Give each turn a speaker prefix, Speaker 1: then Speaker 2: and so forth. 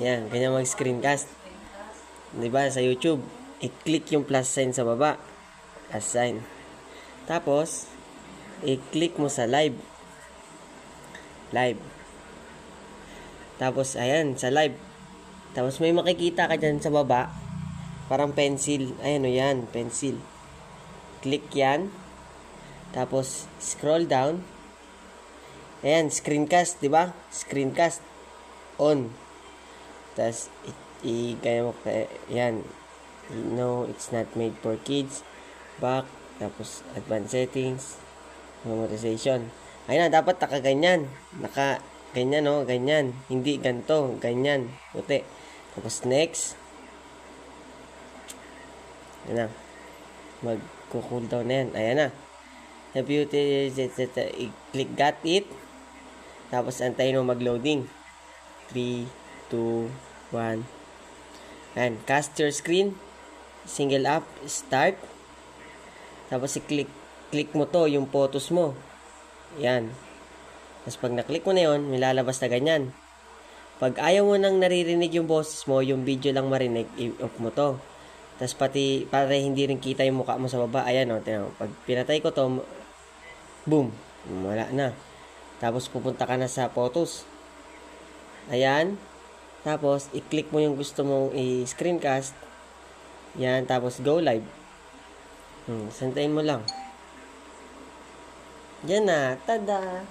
Speaker 1: Yan, ganyan mag-screencast. Diba, sa YouTube, i-click yung plus sign sa baba. Plus sign. Tapos, i-click mo sa live. Live. Tapos, ayan, sa live. Tapos, may makikita ka dyan sa baba. Parang pencil. Ayan o yan, pencil. Click yan. Tapos, scroll down. Ayan, screencast, di ba? Screencast. On. Tapos, kaya mo, yan. No, it's not made for kids. Back. Tapos, advanced settings. Monetization. Ayun na, dapat nakaganyan. Ganyan, no? Ganyan. Hindi ganto. Ganyan. Puti. Tapos, next. Ayan na. Mag-cool down na yan. Ayan na. The beauty is click got it. Tapos, antayin mo mag-loading. 3, 2, 1. Ayan. Cast your screen. Single up. Start. Tapos, click mo to, yung photos mo. Yan. Tapos, pag na-click mo na yun, may lalabas na ganyan. Pag ayaw mo nang naririnig yung boses mo, yung video lang marinig, i-off mo to. Tapos, pati, para hindi rin kita yung mukha mo sa baba, ayan o, pag pinatay ko to, boom, wala na. Tapos, pupunta ka na sa photos. Ayan. Tapos, i-click mo yung gusto mong i-screencast. Yan. Tapos, go live. Santayin mo lang. Yan na. Tada!